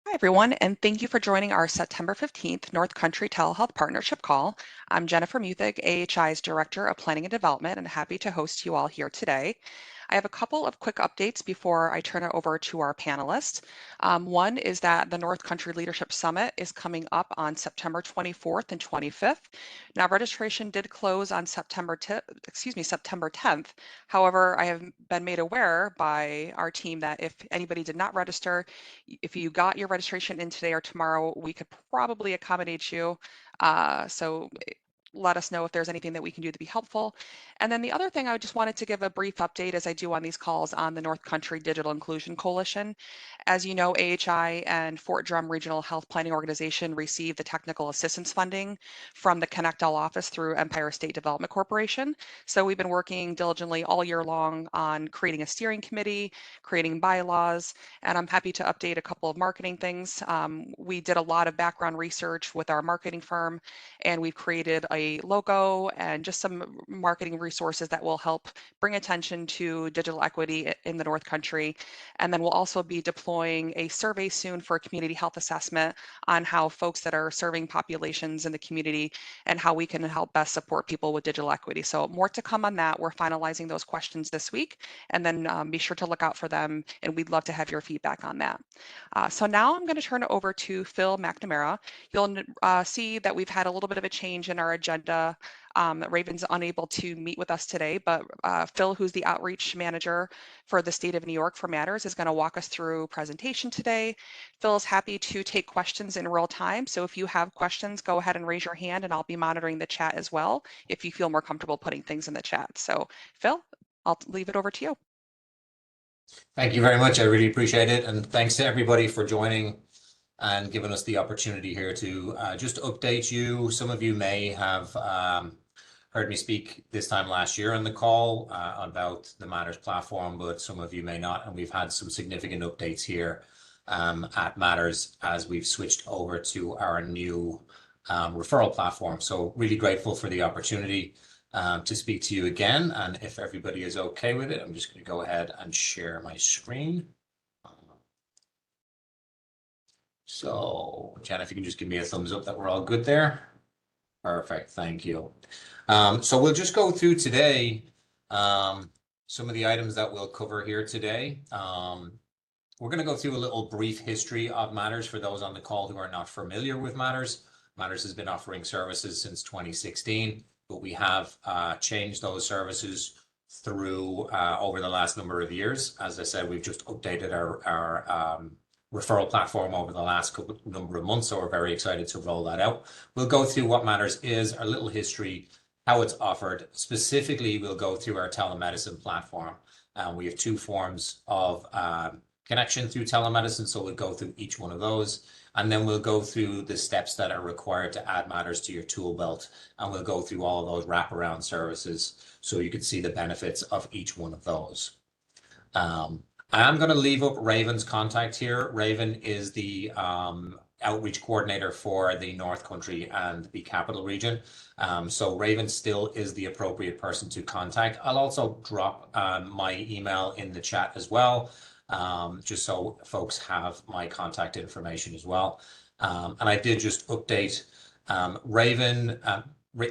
Hi, everyone, and thank you for joining our September 15th North Country Telehealth Partnership Call. I'm Jennifer Muthig, AHI's Director of Planning and Development, and happy to host you all here today. I have a couple of quick updates before I turn it over to our panelists. One is that the North Country Leadership Summit is coming up on September 24th and 25th. Now, registration did close on September 10th. However, I have been made aware by our team that if anybody did not register, if you got your registration in today or tomorrow, we could probably accommodate you. So let us know if there's anything that we can do to be helpful. And then the other thing I just wanted to give a brief update as I do on these calls on the North Country Digital Inclusion Coalition. As you know, AHI and Fort Drum Regional Health Planning Organization received the technical assistance funding from the Connect All office through Empire State Development Corporation. So we've been working diligently all year long on creating a steering committee, creating bylaws, and I'm happy to update a couple of marketing things. We did a lot of background research with our marketing firm, and we've created a logo and just some marketing resources that will help bring attention to digital equity in the North Country. And then we'll also be deploying a survey soon for a community health assessment on how folks that are serving populations in the community and how we can help best support people with digital equity. So more to come on that. We're finalizing those questions this week, and then be sure to look out for them, and we'd love to have your feedback on that. So now I'm going to turn it over to Phil McNamara. You'll see that we've had a little bit of a change in our agenda. Raven's unable to meet with us today, but Phil, who's the outreach manager for the state of New York for Matters, is going to walk us through a presentation today. Phil's happy to take questions in real time. So if you have questions, go ahead and raise your hand, and I'll be monitoring the chat as well if you feel more comfortable putting things in the chat. So Phil, I'll leave it over to you. Thank you very much. I really appreciate it. And thanks to everybody for joining and giving us the opportunity here to just update you. Some of you may have heard me speak this time last year on the call about the Matters platform, but some of you may not. And we've had some significant updates here at Matters as we've switched over to our new referral platform. So really grateful for the opportunity to speak to you again. And if everybody is okay with it, I'm just going to go ahead and share my screen. So, Jen, if you can just give me a thumbs up that we're all good there. Perfect, thank you. So we'll just go through today some of the items that we'll cover here today. We're going to go through a little brief history of Matters for those on the call who are not familiar with Matters. Matters has been offering services since 2016. But we have changed those services through over the last number of years. As I said, we've just updated our referral platform over the last number of months, so we're very excited to roll that out. We'll go through what Matters is, our little history, how it's offered. Specifically, we'll go through our telemedicine platform. We have two forms of connection through telemedicine, so we'll go through each one of those. And then we'll go through the steps that are required to add Matters to your tool belt. And we'll go through all of those wraparound services so you can see the benefits of each one of those. I am going to leave up Raven's contact here. Raven is the outreach coordinator for the North Country and the Capital Region. So Raven still is the appropriate person to contact. I'll also drop my email in the chat as well. Just so folks have my contact information as well. And I did just update Raven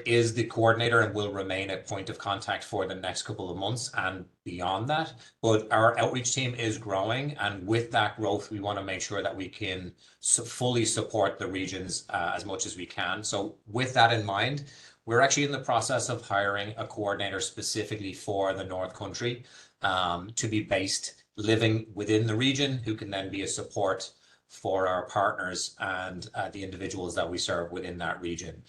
is the coordinator and will remain a point of contact for the next couple of months and beyond that. But our outreach team is growing, and with that growth, we want to make sure that we can fully support the regions as much as we can. So with that in mind, we're actually in the process of hiring a coordinator specifically for the North Country to be based living within the region, who can then be a support for our partners and the individuals that we serve within that region.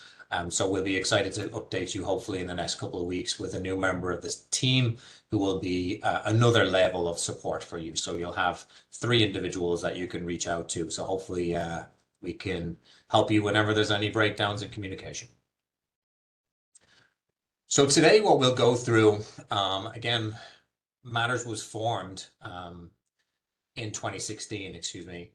So we'll be excited to update you hopefully in the next couple of weeks with a new member of this team who will be another level of support for you. So you'll have 3 individuals that you can reach out to. So hopefully we can help you whenever there's any breakdowns in communication. So today what we'll go through, again, Matters was formed in 2016, excuse me.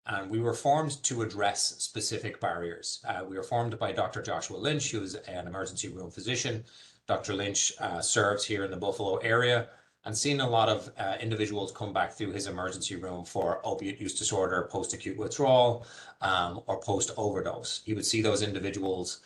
And we were formed to address specific barriers. We were formed by Dr. Joshua Lynch, who is an emergency room physician. Dr. Lynch serves here in the Buffalo area. and seen a lot of individuals come back through his emergency room for opiate use disorder, post-acute withdrawal, or post-overdose. He would see those individuals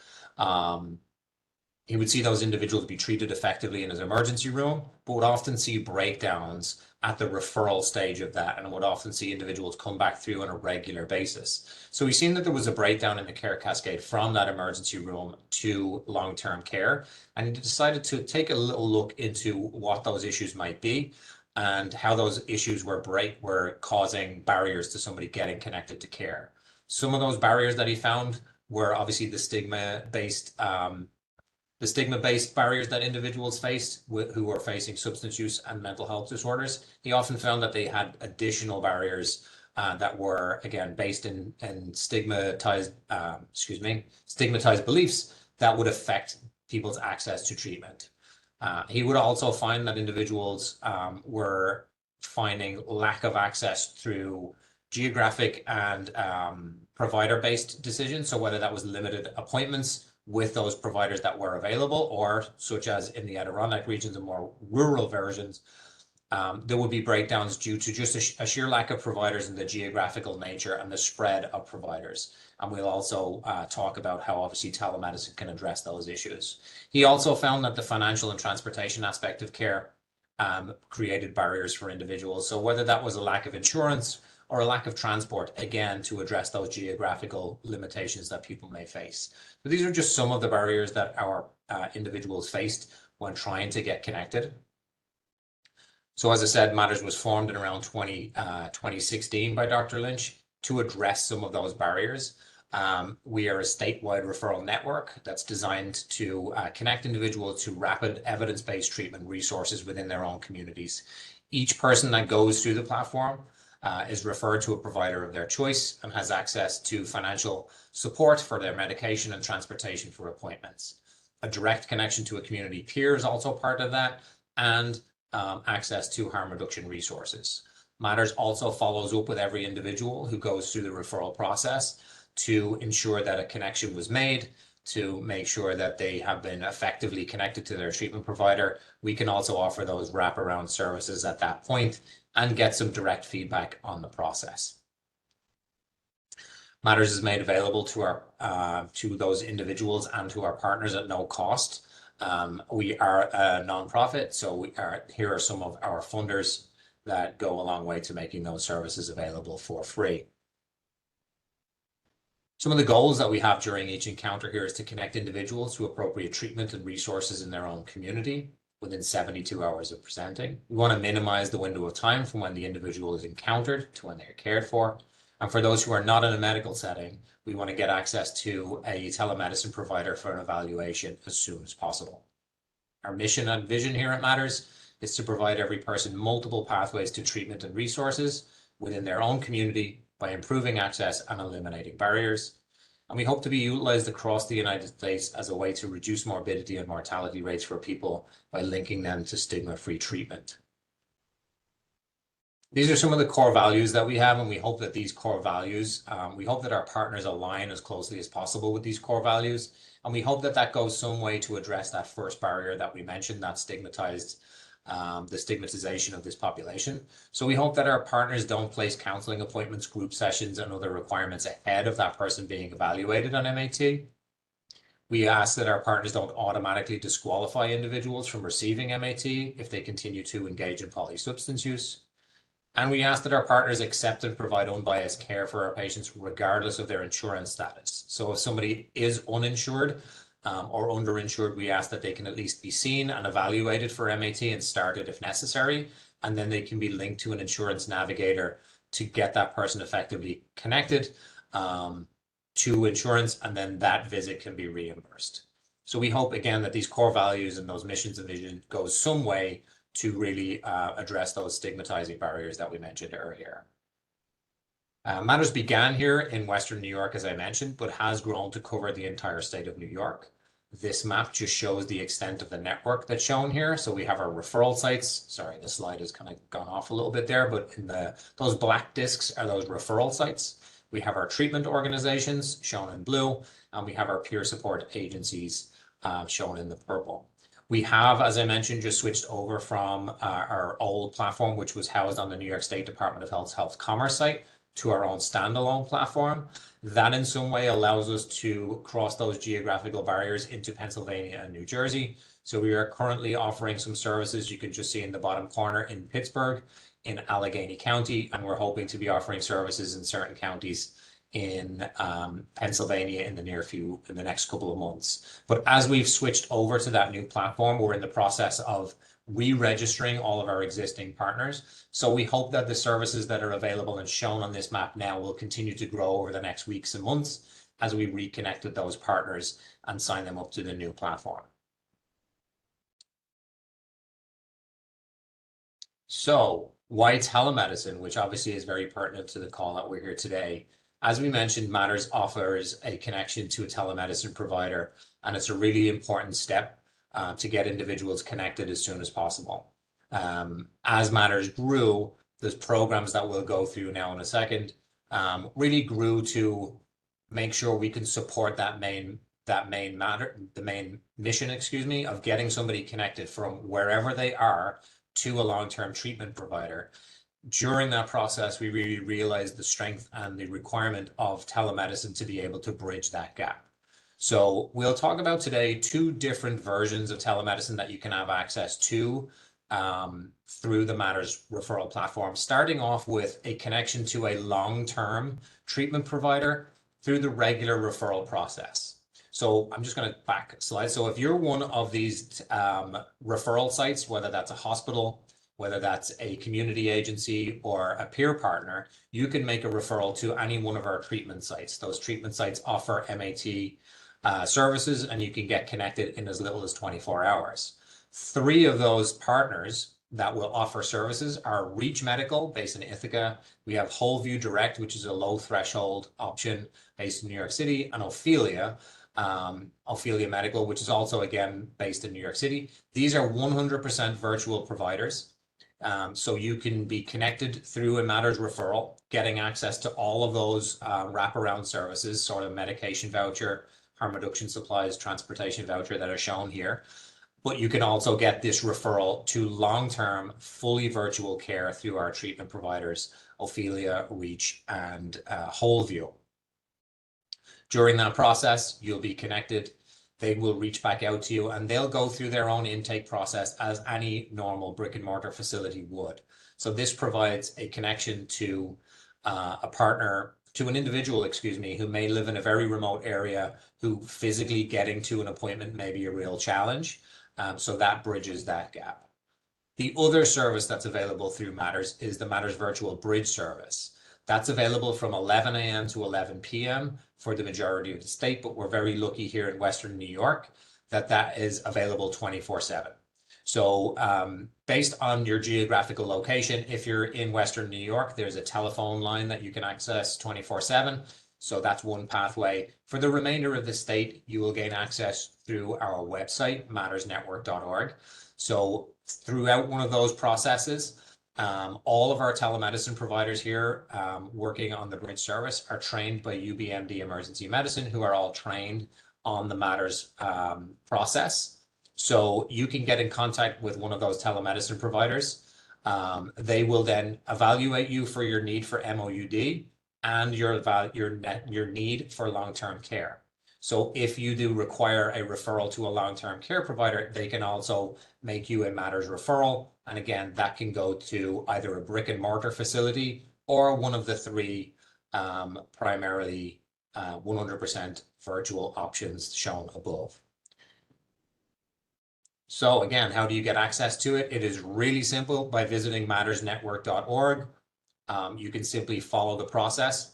be treated effectively in his emergency room, but would often see breakdowns at the referral stage of that, and would often see individuals come back through on a regular basis. So we've seen that there was a breakdown in the care cascade from that emergency room to long-term care, and he decided to take a little look into what those issues might be and how those issues were causing barriers to somebody getting connected to care. Some of those barriers that he found were obviously the stigma-based barriers that individuals faced who were facing substance use and mental health disorders. He often found that they had additional barriers that were, again, based in stigmatized beliefs that would affect people's access to treatment. He would also find that individuals were finding lack of access through geographic and provider-based decisions. So whether that was limited appointments with those providers that were available, or such as in the Adirondack regions and more rural versions, there would be breakdowns due to just a sheer lack of providers and the geographical nature and the spread of providers. And we'll also talk about how obviously telemedicine can address those issues. He also found that the financial and transportation aspect of care created barriers for individuals. So whether that was a lack of insurance or a lack of transport, again, to address those geographical limitations that people may face. So these are just some of the barriers that our individuals faced when trying to get connected. So as I said, Matters was formed in around 2016 by Dr. Lynch to address some of those barriers. We are a statewide referral network that's designed to connect individuals to rapid evidence-based treatment resources within their own communities. Each person that goes through the platform is referred to a provider of their choice and has access to financial support for their medication and transportation for appointments. A direct connection to a community peer is also part of that, and access to harm reduction resources. Matters also follows up with every individual who goes through the referral process to ensure that a connection was made, to make sure that they have been effectively connected to their treatment provider. We can also offer those wraparound services at that point and get some direct feedback on the process. Matters is made available to those individuals and to our partners at no cost. We are a nonprofit, so here are some of our funders that go a long way to making those services available for free. Some of the goals that we have during each encounter here is to connect individuals to appropriate treatment and resources in their own community within 72 hours of presenting. We want to minimize the window of time from when the individual is encountered to when they're cared for. And for those who are not in a medical setting, we want to get access to a telemedicine provider for an evaluation as soon as possible. Our mission and vision here at Matters is to provide every person multiple pathways to treatment and resources within their own community by improving access and eliminating barriers. And we hope to be utilized across the United States as a way to reduce morbidity and mortality rates for people by linking them to stigma-free treatment. These are some of the core values that we have, and we hope that these core values, we hope that our partners align as closely as possible with these core values. And we hope that that goes some way to address that first barrier that we mentioned, that the stigmatization of this population. So we hope that our partners don't place counseling appointments, group sessions, and other requirements ahead of that person being evaluated on MAT. We ask that our partners don't automatically disqualify individuals from receiving MAT if they continue to engage in polysubstance use. And we ask that our partners accept and provide unbiased care for our patients regardless of their insurance status. So if somebody is uninsured or underinsured, we ask that they can at least be seen and evaluated for MAT and started if necessary, and then they can be linked to an insurance navigator to get that person effectively connected to insurance, and then that visit can be reimbursed. So we hope, again, that these core values and those missions and vision goes some way to really address those stigmatizing barriers that we mentioned earlier. Matters began here in Western New York, as I mentioned, but has grown to cover the entire state of New York. This map just shows the extent of the network that's shown here. So we have our referral sites. Sorry, the slide has kind of gone off a little bit there, but in those black discs are those referral sites. We have our treatment organizations shown in blue, and we have our peer support agencies shown in the purple. We have, as I mentioned, just switched over from our old platform, which was housed on the New York State Department of Health's Health Commerce site, to our own standalone platform. That in some way allows us to cross those geographical barriers into Pennsylvania and New Jersey. So we are currently offering some services you can just see in the bottom corner in Pittsburgh, in Allegheny County, and we're hoping to be offering services in certain counties in Pennsylvania in the next couple of months. But as we've switched over to that new platform, we're in the process of re-registering all of our existing partners. So we hope that the services that are available and shown on this map now will continue to grow over the next weeks and months as we reconnect with those partners and sign them up to the new platform. So why telemedicine, which obviously is very pertinent to the call that we're here today. As we mentioned, Matters offers a connection to a telemedicine provider, and it's a really important step to get individuals connected as soon as possible. As Matters grew, the programs that we'll go through now in a second really grew to make sure we can support the main mission, of getting somebody connected from wherever they are to a long-term treatment provider. During that process, we really realized the strength and the requirement of telemedicine to be able to bridge that gap. So we'll talk about today 2 different versions of telemedicine that you can have access to through the Matters referral platform, starting off with a connection to a long-term treatment provider through the regular referral process. So I'm just going to back a slide. So if you're one of these referral sites, whether that's a hospital, whether that's a community agency or a peer partner, you can make a referral to any one of our treatment sites. Those treatment sites offer MAT services, and you can get connected in as little as 24 hours. 3 of those partners that will offer services are Reach Medical, based in Ithaca. We have WholeView Direct, which is a low threshold option based in New York City, and Ophelia Medical, which is also, again, based in New York City. These are 100% virtual providers. So you can be connected through a Matters referral, getting access to all of those wraparound services, sort of medication voucher, harm reduction supplies, transportation voucher that are shown here. But you can also get this referral to long-term, fully virtual care through our treatment providers, Ophelia, Reach, and WholeView. During that process, you'll be connected. They will reach back out to you, and they'll go through their own intake process as any normal brick and mortar facility would. So this provides a connection to a partner, to an individual, who may live in a very remote area, who physically getting to an appointment may be a real challenge. So that bridges that gap. The other service that's available through Matters is the Matters Virtual Bridge service. That's available from 11 a.m. to 11 p.m. for the majority of the state, but we're very lucky here in Western New York that is available 24/7. So based on your geographical location, if you're in Western New York, there's a telephone line that you can access 24/7. So that's one pathway. For the remainder of the state, you will gain access through our website, mattersnetwork.org. So throughout one of those processes, all of our telemedicine providers here working on the bridge service are trained by UBMD Emergency Medicine, who are all trained on the Matters process. So you can get in contact with one of those telemedicine providers. They will then evaluate you for your need for MOUD and your need for long-term care. So if you do require a referral to a long-term care provider, they can also make you a Matters referral. And again, that can go to either a brick and mortar facility or one of the 3 primarily 100% virtual options shown above. So again, how do you get access to it? It is really simple by visiting mattersnetwork.org. You can simply follow the process.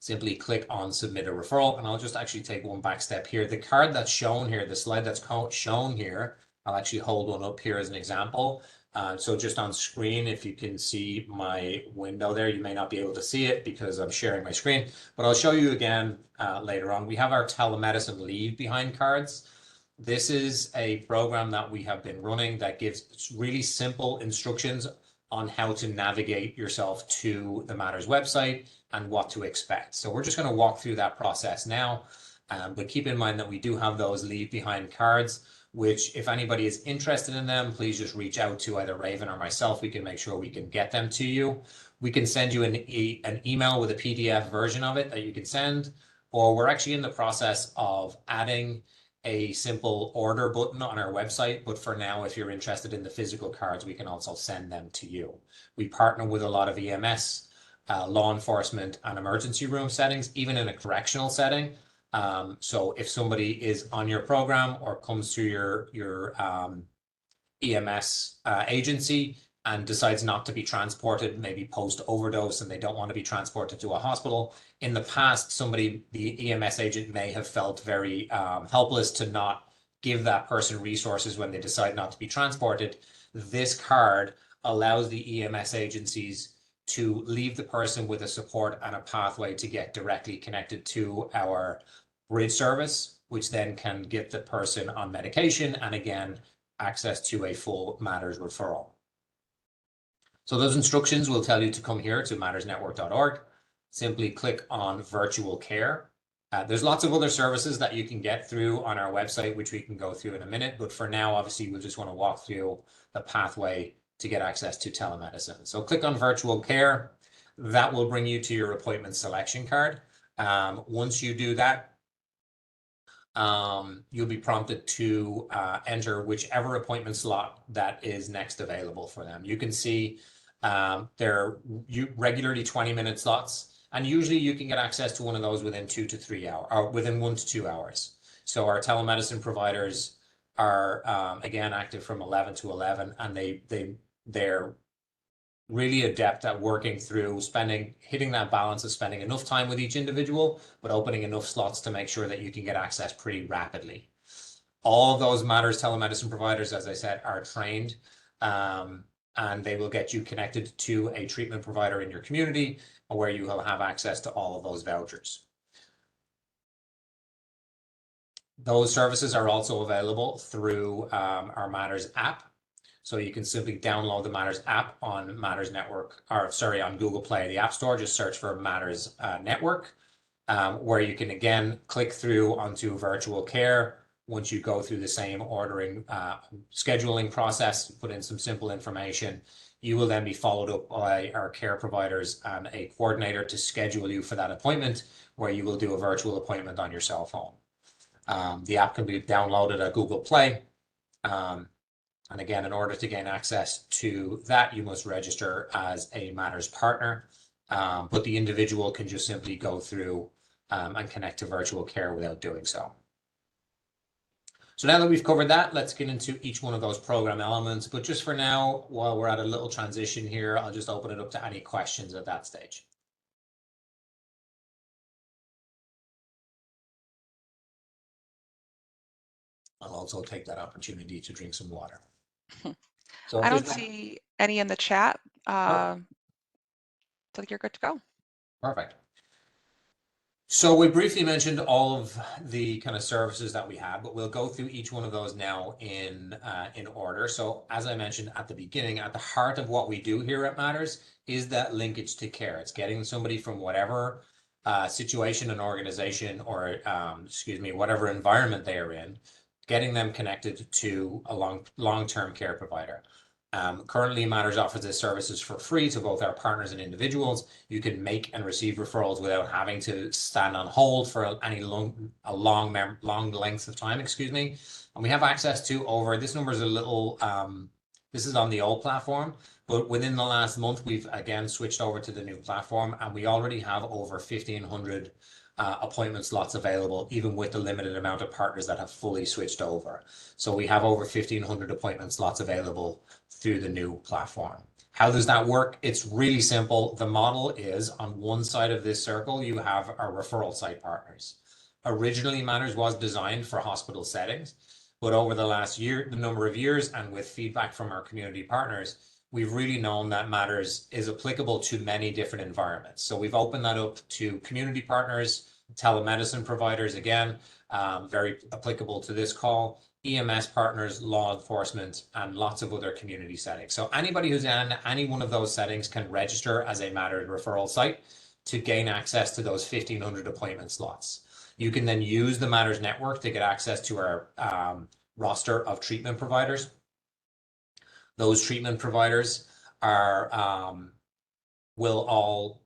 Simply click on submit a referral, and I'll just actually take one back step here. The card that's shown here, the slide that's shown here, I'll actually hold one up here as an example. So just on screen, if you can see my window there, you may not be able to see it because I'm sharing my screen, but I'll show you again later on. We have our telemedicine leave behind cards. This is a program that we have been running that gives really simple instructions on how to navigate yourself to the Matters website and what to expect. So we're just going to walk through that process now, but keep in mind that we do have those leave behind cards. which if anybody is interested in them, please just reach out to either Raven or myself. We can make sure we can get them to you. We can send you an email with a PDF version of it that you can send, or we're actually in the process of adding a simple order button on our website. But for now, if you're interested in the physical cards, we can also send them to you. We partner with a lot of EMS, law enforcement, and emergency room settings, even in a correctional setting. So if somebody is on your program or comes through your EMS agency and decides not to be transported, maybe post overdose, and they don't want to be transported to a hospital. In the past, the EMS agent may have felt very helpless to not give that person resources when they decide not to be transported. This card allows the EMS agencies to leave the person with a support and a pathway to get directly connected to our bridge service, which then can get the person on medication and again, access to a full Matters referral. So those instructions will tell you to come here to mattersnetwork.org. Simply click on virtual care. There's lots of other services that you can get through on our website, which we can go through in a minute. But for now, obviously, we'll just want to walk through the pathway to get access to telemedicine. So click on virtual care. That will bring you to your appointment selection card. Once you do that, you'll be prompted to enter whichever appointment slot that is next available for them. You can see they're regularly 20-minute slots, and usually you can get access to one of those within 2 to 3 hours, or within 1 to 2 hours. So our telemedicine providers are again active from 11 to 11, and they're really adept at working through hitting that balance of spending enough time with each individual, but opening enough slots to make sure that you can get access pretty rapidly. All of those Matters telemedicine providers, as I said, are trained, and they will get you connected to a treatment provider in your community where you will have access to all of those vouchers. Those services are also available through our Matters app. So you can simply download the Matters app on Matters Network, on Google Play, the App Store. Just search for Matters Network, where you can again click through onto virtual care. Once you go through the same ordering, scheduling process, put in some simple information, you will then be followed up by our care providers and a coordinator to schedule you for that appointment, where you will do a virtual appointment on your cell phone. The app can be downloaded at Google Play. And again, in order to gain access to that, you must register as a Matters partner, but the individual can just simply go through and connect to virtual care without doing so. So now that we've covered that, let's get into each one of those program elements. But just for now, while we're at a little transition here, I'll just open it up to any questions at that stage. I'll also take that opportunity to drink some water. So I don't see any in the chat. So you're good to go. Perfect. So we briefly mentioned all of the kind of services that we have, but we'll go through each one of those now in order. So as I mentioned at the beginning, at the heart of what we do here at Matters is that linkage to care. It's getting somebody from whatever situation and organization or, whatever environment they are in, getting them connected to a long-term care provider. Currently, Matters offers this services for free to both our partners and individuals. You can make and receive referrals without having to stand on hold for any long lengths of time, And we have access to this number is a little, this is on the old platform, but within the last month, we've again switched over to the new platform, and we already have over 1,500 appointment slots available, even with the limited amount of partners that have fully switched over. So we have over 1,500 appointment slots available through the new platform. How does that work? It's really simple. The model is on one side of this circle, you have our referral site partners. Originally, Matters was designed for hospital settings, but over the last number of years, and with feedback from our community partners, we've really known that Matters is applicable to many different environments. So we've opened that up to community partners, telemedicine providers, again, very applicable to this call, EMS partners, law enforcement, and lots of other community settings. So anybody who's in any one of those settings can register as a Matters referral site to gain access to those 1,500 appointment slots. You can then use the Matters network to get access to our roster of treatment providers. Those treatment providers will all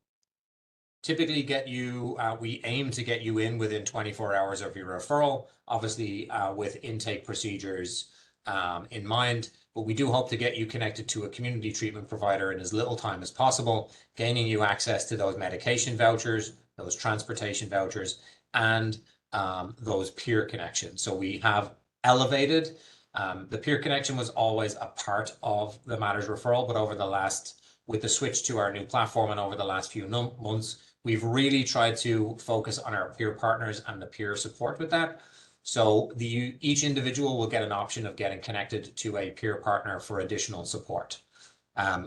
typically get you, we aim to get you in within 24 hours of your referral, obviously with intake procedures in mind, but we do hope to get you connected to a community treatment provider in as little time as possible, gaining you access to those medication vouchers, those transportation vouchers, and those peer connections. So we have elevated, the peer connection was always a part of the Matters referral, but with the switch to our new platform and over the last few months, we've really tried to focus on our peer partners and the peer support with that. So each individual will get an option of getting connected to a peer partner for additional support.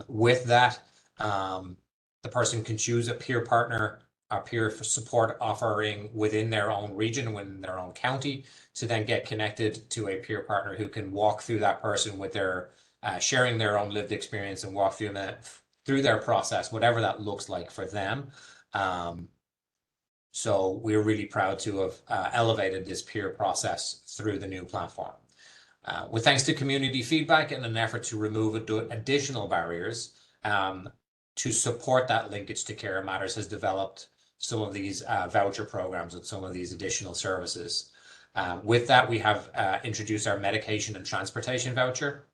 With that, the person can choose a peer partner, a peer support offering within their own region, within their own county, to then get connected to a peer partner who can walk through that person with their sharing their own lived experience and walk through their process, whatever that looks like for them. So we're really proud to have elevated this peer process through the new platform. With thanks to community feedback and an effort to remove additional barriers to support that linkage to care, Matters has developed some of these voucher programs and some of these additional services. With that, we have introduced our medication and transportation voucher.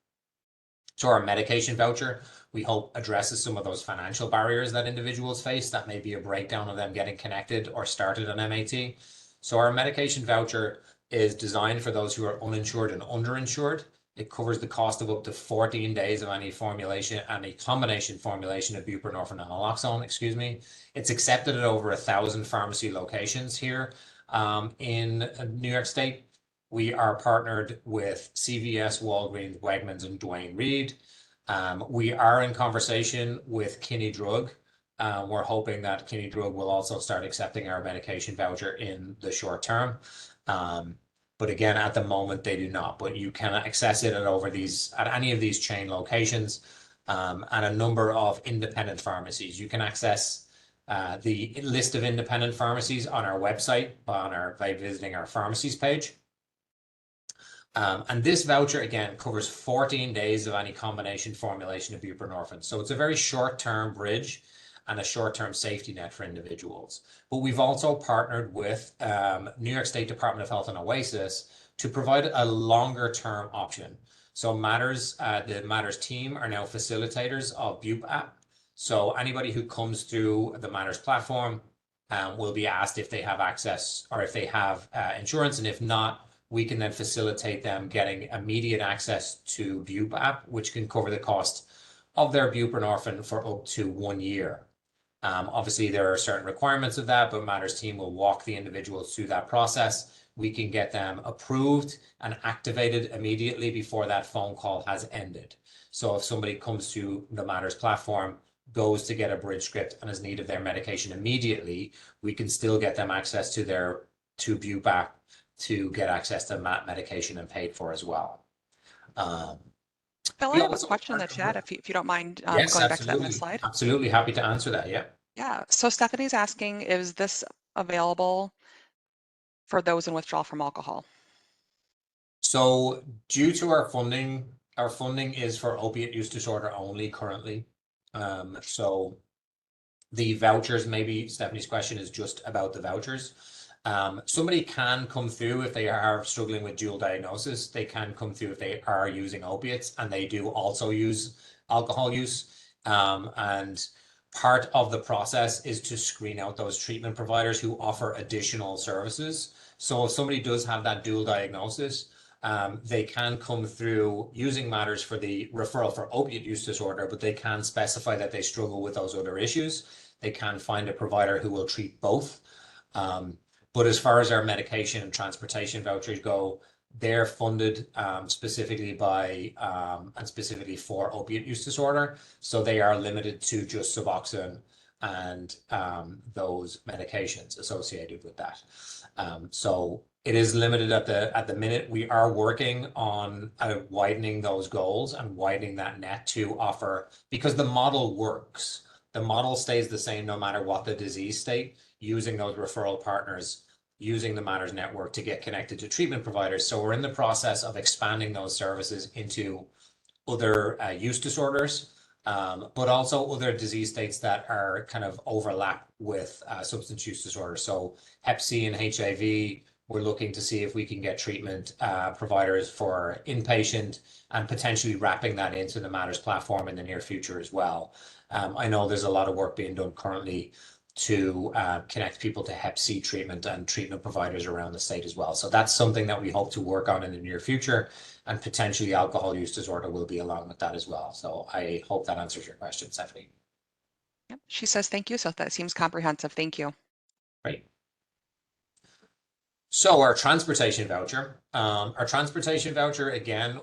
So our medication voucher, we hope, addresses some of those financial barriers that individuals face. That may be a breakdown of them getting connected or started on MAT. So our medication voucher is designed for those who are uninsured and underinsured. It covers the cost of up to 14 days of any formulation, any combination formulation of buprenorphine and naloxone, It's accepted at over 1,000 pharmacy locations here in New York State. We are partnered with CVS, Walgreens, Wegmans, and Duane Reade. We are in conversation with Kinney Drug. We're hoping that Kinney Drug will also start accepting our medication voucher in the short term. But again, at the moment, they do not. But you can access it at any of these chain locations and a number of independent pharmacies. You can access the list of independent pharmacies on our website by visiting our pharmacies page. And this voucher, again, covers 14 days of any combination formulation of buprenorphine. So it's a very short-term bridge and a short-term safety net for individuals. But we've also partnered with New York State Department of Health and OASIS to provide a longer-term option. So the Matters team are now facilitators of Bupe app. So anybody who comes through the Matters platform will be asked if they have access or if they have insurance, and if not, we can then facilitate them getting immediate access to Bupe app, which can cover the cost of their buprenorphine for up to 1 year. Obviously, there are certain requirements of that, but Matters team will walk the individuals through that process. We can get them approved and activated immediately before that phone call has ended. So if somebody comes to the Matters platform, goes to get a bridge script and is in need of their medication immediately, we can still get them access to Bupe app to get access to medication and paid for as well. Bill, I have a question in the chat if you don't mind yes, going back to that absolutely. last slide. Absolutely happy to answer that. Yeah. Yeah. So Stephanie's asking, is this available for those in withdrawal from alcohol? So due to our funding is for opiate use disorder only currently. So the vouchers, maybe Stephanie's question is just about the vouchers. Somebody can come through if they are struggling with dual diagnosis. They can come through if they are using opiates and they do also use alcohol use. And part of the process is to screen out those treatment providers who offer additional services. So if somebody does have that dual diagnosis, they can come through using Matters for the referral for opiate use disorder, but they can specify that they struggle with those other issues. They can find a provider who will treat both. But as far as our medication and transportation vouchers go, they're funded specifically by and specifically for opiate use disorder. So they are limited to just Suboxone and those medications associated with that. So it is limited at the minute. We are working on widening those goals and widening that net to offer, because the model works. The model stays the same no matter what the disease state, using those referral partners using the Matters network to get connected to treatment providers. So we're in the process of expanding those services into other use disorders, but also other disease states that are kind of overlap with substance use disorder. So Hep C and HIV, we're looking to see if we can get treatment providers for inpatient and potentially wrapping that into the Matters platform in the near future as well. I know there's a lot of work being done currently to connect people to Hep C treatment and treatment providers around the state as well. So that's something that we hope to work on in the near future, and potentially alcohol use disorder will be along with that as well. So I hope that answers your question, Stephanie. Yep. She says thank you, so that seems comprehensive. Thank you. Great. So our transportation voucher, again,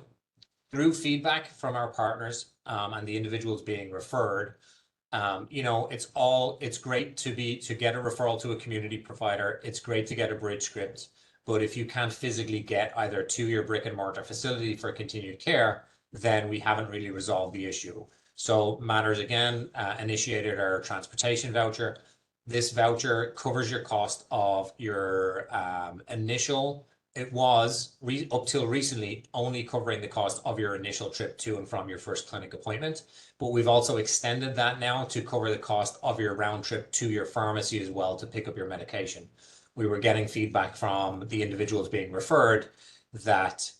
through feedback from our partners and the individuals being referred, it's great to get a referral to a community provider. It's great to get a bridge script, but if you can't physically get either to your brick and mortar facility for continued care, then we haven't really resolved the issue. So Matters again initiated our transportation voucher. This voucher covers your cost of your initial. It was up till recently only covering the cost of your initial trip to and from your first clinic appointment, but we've also extended that now to cover the cost of your round trip to your pharmacy as well to pick up your medication. We were getting feedback from the individuals being referred that,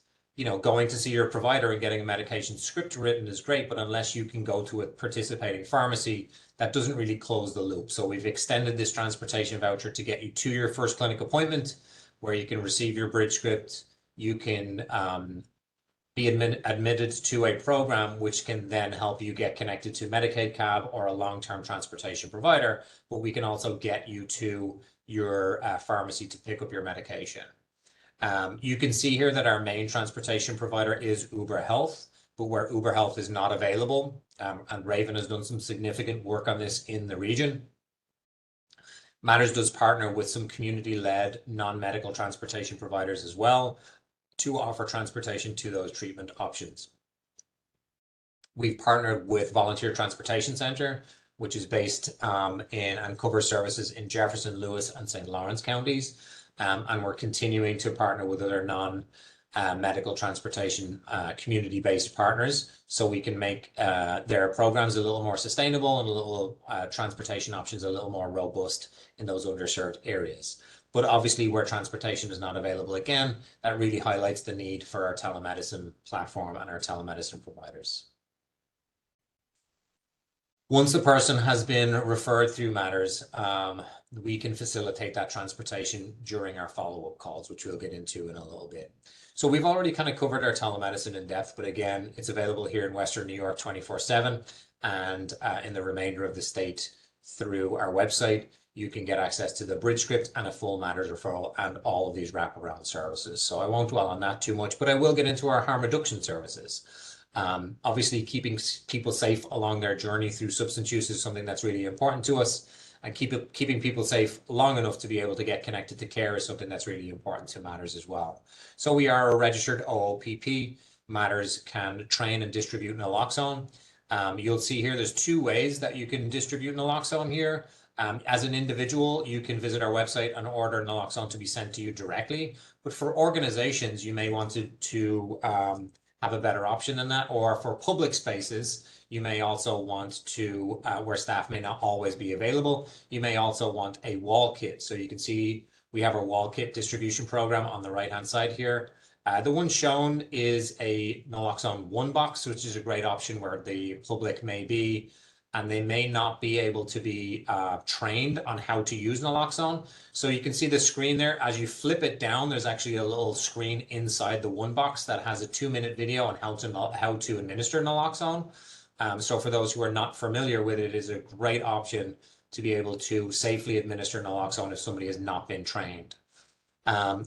going to see your provider and getting a medication script written is great, but unless you can go to a participating pharmacy, that doesn't really close the loop. So we've extended this transportation voucher to get you to your first clinic appointment, where you can receive your bridge script. You can be admitted to a program which can then help you get connected to Medicaid cab or a long-term transportation provider, but we can also get you to your pharmacy to pick up your medication. You can see here that our main transportation provider is Uber Health, but where Uber Health is not available, and Raven has done some significant work on this in the region, Matters does partner with some community-led non-medical transportation providers as well to offer transportation to those treatment options. We've partnered with Volunteer Transportation Center, which is based in and covers services in Jefferson, Lewis, and St. Lawrence counties. And we're continuing to partner with other non-medical transportation community-based partners so we can make their programs a little more sustainable and a little transportation options a little more robust in those underserved areas. But obviously where transportation is not available, again, that really highlights the need for our telemedicine platform and our telemedicine providers. Once the person has been referred through Matters, we can facilitate that transportation during our follow-up calls, which we'll get into in a little bit. So we've already kind of covered our telemedicine in depth, but again, it's available here in Western New York 24/7 and in the remainder of the state through our website. You can get access to the bridge script and a full Matters referral and all of these wraparound services. So I won't dwell on that too much, but I will get into our harm reduction services. Obviously, keeping people safe along their journey through substance use is something that's really important to us, and keeping people safe long enough to be able to get connected to care is something that's really important to Matters as well. So we are a registered OOPP. Matters can train and distribute naloxone. You'll see here there's two ways that you can distribute naloxone here. As an individual, you can visit our website and order naloxone to be sent to you directly. But for organizations, you may want to have a better option than that. Or for public spaces, you may also want to, where staff may not always be available, you may also want a wall kit. So you can see we have our wall kit distribution program on the right-hand side here. The one shown is a naloxone 1 box, which is a great option where the public may be and they may not be able to be trained on how to use naloxone. So you can see the screen there. As you flip it down, there's actually a little screen inside the 1 box that has a 2-minute video on how to administer naloxone. So for those who are not familiar with it, it is a great option to be able to safely administer naloxone if somebody has not been trained.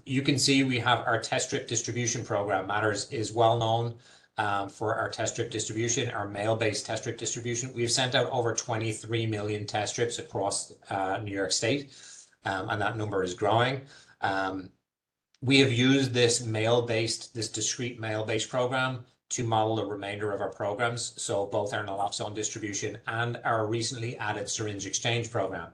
You can see we have our test strip distribution program. Matters is well known for our test strip distribution, our mail-based test strip distribution. We've sent out over 23 million test strips across New York State, and that number is growing. We have used this discrete mail-based program to model the remainder of our programs. So both our naloxone distribution and our recently added syringe exchange program.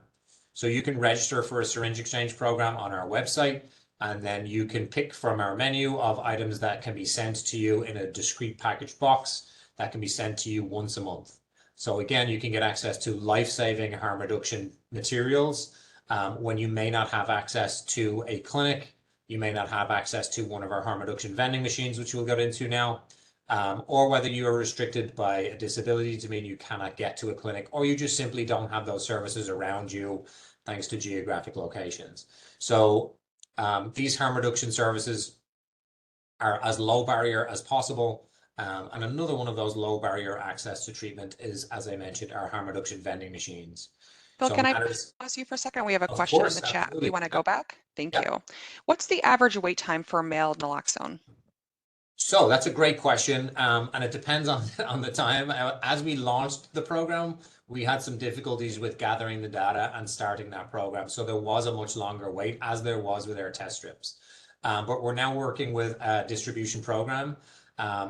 So you can register for a syringe exchange program on our website, and then you can pick from our menu of items that can be sent to you in a discrete package box that can be sent to you once a month. So again, you can get access to life-saving harm reduction materials when you may not have access to a clinic, you may not have access to one of our harm reduction vending machines, which we'll get into now, or whether you are restricted by a disability to mean you cannot get to a clinic, or you just simply don't have those services around you thanks to geographic locations. So these harm reduction services are as low barrier as possible. And another one of those low barrier access to treatment is, as I mentioned, our harm reduction vending machines. Phil, So can I matters, pause you for a second? We have a of question in course, the chat. If you absolutely. want to go Yep. back. Thank Yep. you. What's the average wait time for male naloxone? So that's a great question, and it depends on on the time. As we launched the program, we had some difficulties with gathering the data and starting that program. So there was a much longer wait, as there was with our test strips. But we're now working with a distribution program.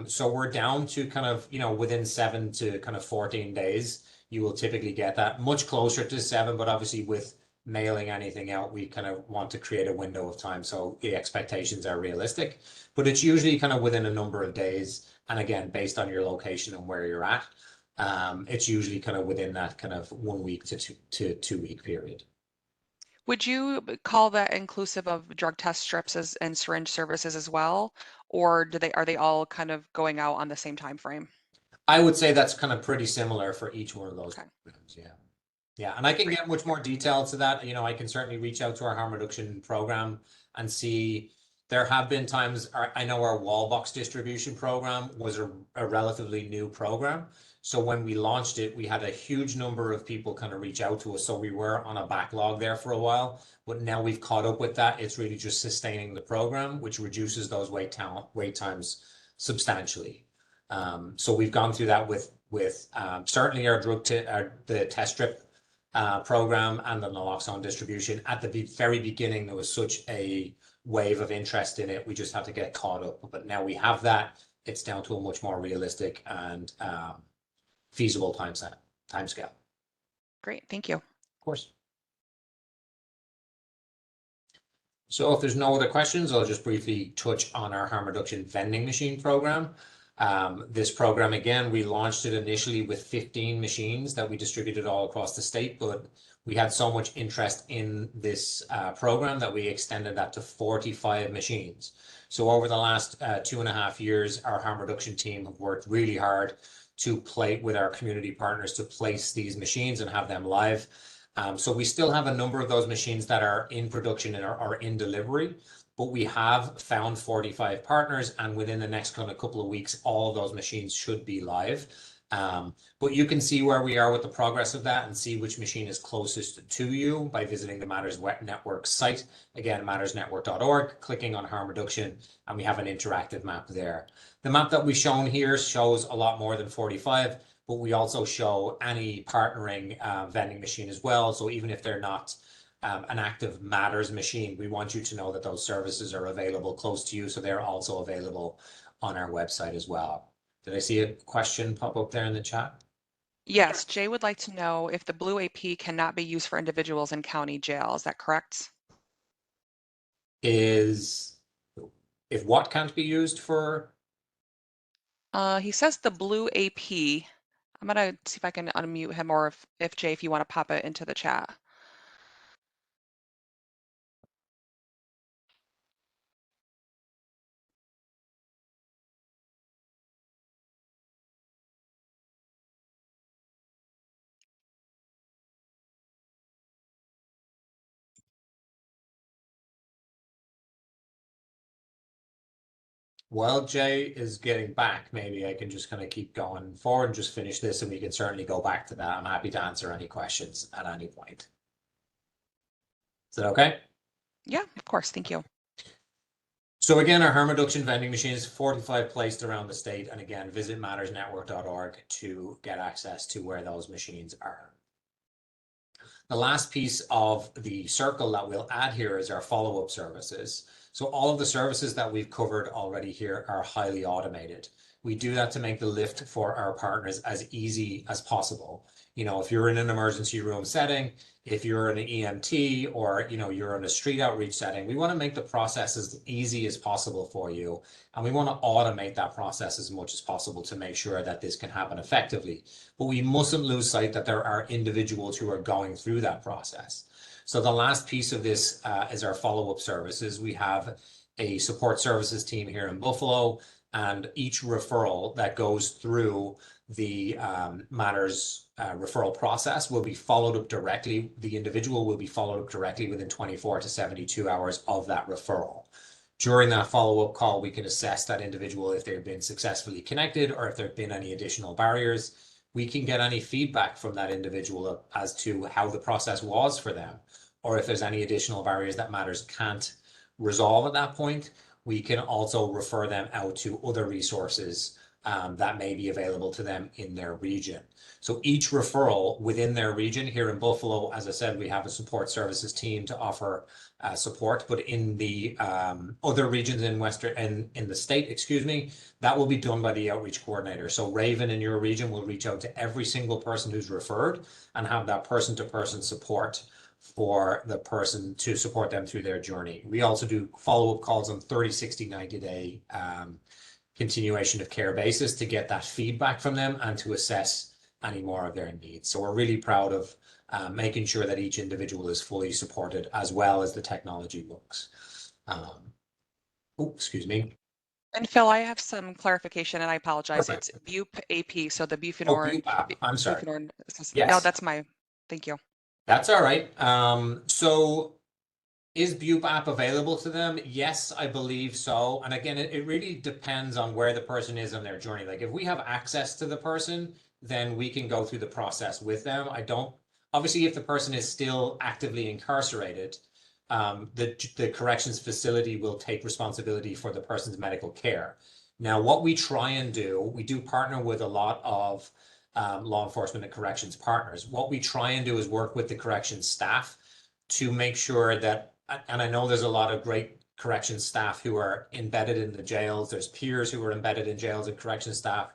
So we're down to kind of, within 7 to kind of 14 days, you will typically get that. Much closer to 7, but obviously with mailing anything out, we kind of want to create a window of time so the expectations are realistic. But it's usually kind of within a number of days. And again, based on your location and where you're at, it's usually kind of within that kind of 1 week to 2 week period. Would you call that inclusive of drug test strips and syringe services as well, or are they all kind of going out on the same time frame? I would say that's kind of pretty similar for each one of those Okay, programs. Yeah. Yeah, and I can great. get much more detail to that. I can certainly reach out to our harm reduction program and see. There have been times, I know our wall box distribution program was a relatively new program. So when we launched it, we had a huge number of people kind of reach out to us. So we were on a backlog there for a while, but now we've caught up with that. It's really just sustaining the program, which reduces those wait times substantially. So we've gone through that with certainly the test strip program and the naloxone distribution. At the very beginning, there was such a wave of interest in it. We just had to get caught up. But now we have that. It's down to a much more realistic and feasible time scale. Of Great, thank you. course. So if there's no other questions, I'll just briefly touch on our harm reduction vending machine program. This program, again, we launched it initially with 15 machines that we distributed all across the state, but we had so much interest in this program that we extended that to 45 machines. So over the last 2.5 years, our harm reduction team have worked really hard to play with our community partners to place these machines and have them live. So we still have a number of those machines that are in production and are in delivery, but we have found 45 partners, and within the next kind of couple of weeks, all of those machines should be live. But you can see where we are with the progress of that and see which machine is closest to you by visiting the Matters Network site. Again, mattersnetwork.org, clicking on harm reduction, and we have an interactive map there. The map that we've shown here shows a lot more than 45, but we also show any partnering vending machine as well. So even if they're not an active Matters machine, we want you to know that those services are available close to you. So they're also available on our website as well. Did I see a question pop up there in the chat? Yes, Jay would like to know if the blue AP cannot be used for individuals in county jail. Is that correct? Is if what can't be used for? He says the blue AP. I'm gonna see if I can unmute him, or if Jay, if you want to pop it into the chat. While Jay is getting back, maybe I can just kind of keep going forward and just finish this, and we can certainly go back to that. I'm happy to answer any questions at any point. Is that okay? Yeah, of course. Thank you. So again, our harm reduction vending machines, 45 placed around the state. And again, visit mattersnetwork.org to get access to where those machines are. The last piece of the circle that we'll add here is our follow-up services. So all of the services that we've covered already here are highly automated. We do that to make the lift for our partners as easy as possible. If you're in an emergency room setting, if you're in an EMT, or you're in a street outreach setting, we want to make the process as easy as possible for you, and we want to automate that process as much as possible to make sure that this can happen effectively. But we mustn't lose sight that there are individuals who are going through that process. So the last piece of this is our follow-up services. We have a support services team here in Buffalo, and each referral that goes through the Matters referral process will be followed up directly. The individual will be followed up directly within 24 to 72 hours of that referral. During that follow-up call, we can assess that individual if they've been successfully connected or if there have been any additional barriers. We can get any feedback from that individual as to how the process was for them, or if there's any additional barriers that Matters can't resolve at that point. We can also refer them out to other resources that may be available to them in their region. So each referral within their region, here in Buffalo, as I said, we have a support services team to offer support, but in the other regions in the state, excuse me, that will be done by the outreach coordinator. So Raven in your region will reach out to every single person who's referred and have that person-to-person support for the person to support them through their journey. We also do follow-up calls on 30, 60, 90-day continuation of care basis to get that feedback from them and to assess any more of their needs. So we're really proud of making sure that each individual is fully supported as well as the technology works. Excuse me. And Phil, I have some clarification, and I apologize. It's Perfect. BUP AP, so the Oh, buprenorphine. BUPAP. I'm sorry. Buprenorphine. No, Yes, thank you. that's all right. So is BUP app available to them? Yes, I believe so. And again, it really depends on where the person is on their journey. Like if we have access to the person, then we can go through the process with them. Obviously, if the person is still actively incarcerated, the corrections facility will take responsibility for the person's medical care. Now, what we try and do, we do partner with a lot of law enforcement and corrections partners. What we try and do is work with the corrections staff to make sure that, and I know there's a lot of great corrections staff who are embedded in the jails. There's peers who are embedded in jails and corrections staff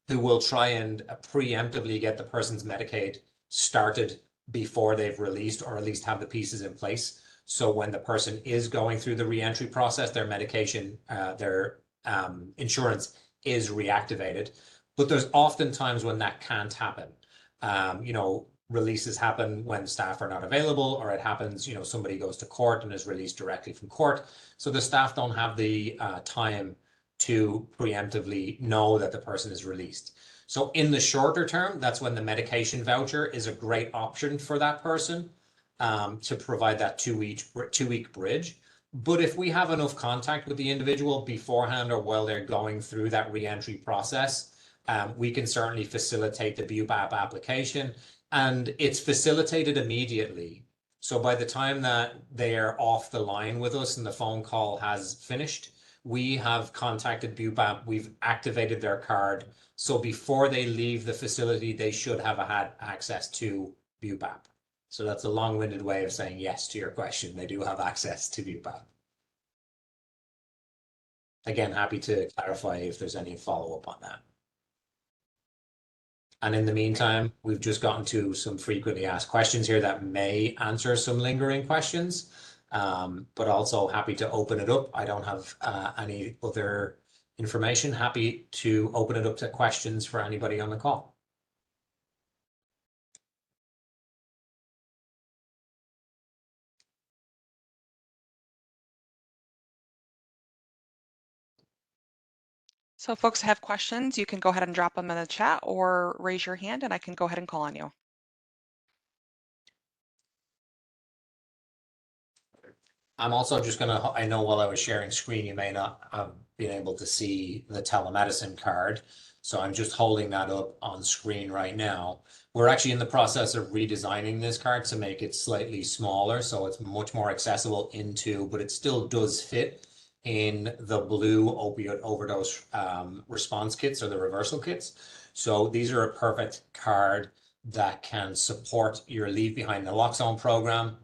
who will try and preemptively get the person's Medicaid started before they've released, or at least have the pieces in place. So when the person is going through the reentry process, their medication, their insurance is reactivated. But there's often times when that can't happen. Releases happen when staff are not available, or it happens, somebody goes to court and is released directly from court. So the staff don't have the time to preemptively know that the person is released. So in the shorter term, that's when the medication voucher is a great option for that person to provide that two-week bridge. But if we have enough contact with the individual beforehand or while they're going through that reentry process, we can certainly facilitate the BUPAP application, and it's facilitated immediately. So by the time that they are off the line with us and the phone call has finished, we have contacted BUPAP, we've activated their card. So before they leave the facility, they should have had access to BUPAP. So that's a long-winded way of saying yes to your question. They do have access to BUPAP. Again, happy to clarify if there's any follow-up on that. And in the meantime, we've just gotten to some frequently asked questions here that may answer some lingering questions, but also happy to open it up. I don't have any other information. Happy to open it up to questions for anybody on the call. So if folks have questions, you can go ahead and drop them in the chat or raise your hand and I can go ahead and call on you. I'm also just gonna, I know while I was sharing screen, you may not have been able to see the telemedicine card. So I'm just holding that up on screen right now. We're actually in the process of redesigning this card to make it slightly smaller, so it's much more accessible but it still does fit in the blue opioid overdose response kits, or the reversal kits. So these are a perfect card that can support your leave behind naloxone program.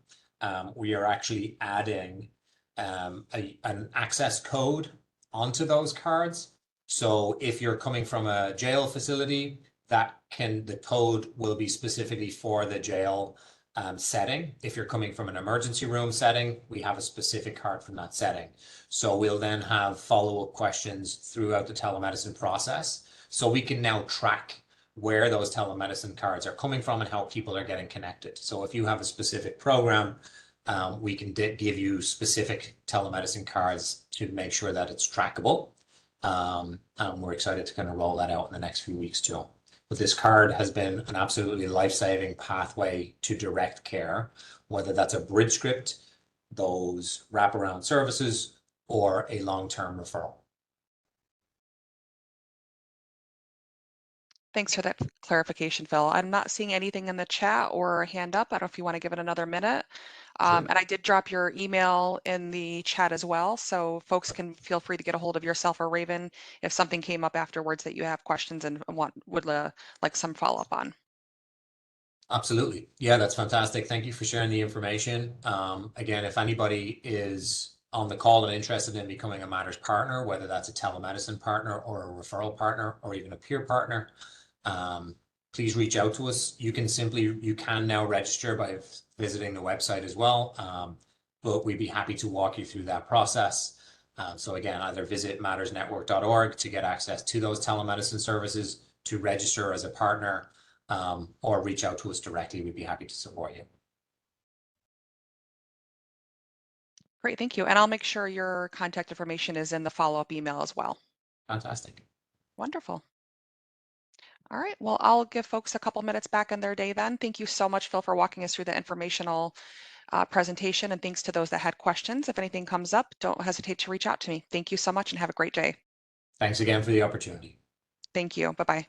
We are actually adding an access code onto those cards. So if you're coming from a jail facility, the code will be specifically for the jail setting. If you're coming from an emergency room setting, we have a specific card from that setting. So we'll then have follow-up questions throughout the telemedicine process. So we can now track where those telemedicine cards are coming from and how people are getting connected. So if you have a specific program, we can give you specific telemedicine cards to make sure that it's trackable. And we're excited to kind of roll that out in the next few weeks too. But this card has been an absolutely life-saving pathway to direct care, whether that's a bridge script, those wraparound services, or a long-term referral. Thanks for that clarification, Phil. I'm not seeing anything in the chat or a hand up. I don't know if you want to give it another minute. Sure. And I did drop your email in the chat as well, so folks can feel free to get a hold of yourself or Raven if something came up afterwards that you have questions and would like some follow-up on. Absolutely. Yeah, that's fantastic. Thank you for sharing the information. Again, if anybody is on the call and interested in becoming a Matters partner, whether that's a telemedicine partner or a referral partner or even a peer partner, please reach out to us. You can now register by visiting the website as well. But we'd be happy to walk you through that process. So again, either visit mattersnetwork.org to get access to those telemedicine services, to register as a partner, or reach out to us directly. We'd be happy to support you. Great, thank you. And I'll make sure your contact information is in the follow-up email as well. Fantastic. Wonderful. All right, well, I'll give folks a couple minutes back in their day then. Thank you so much, Phil, for walking us through the informational presentation, and thanks to those that had questions. If anything comes up, don't hesitate to reach out to me. Thank you so much and have a great day. Thanks again for the opportunity. Thank you. Bye-bye.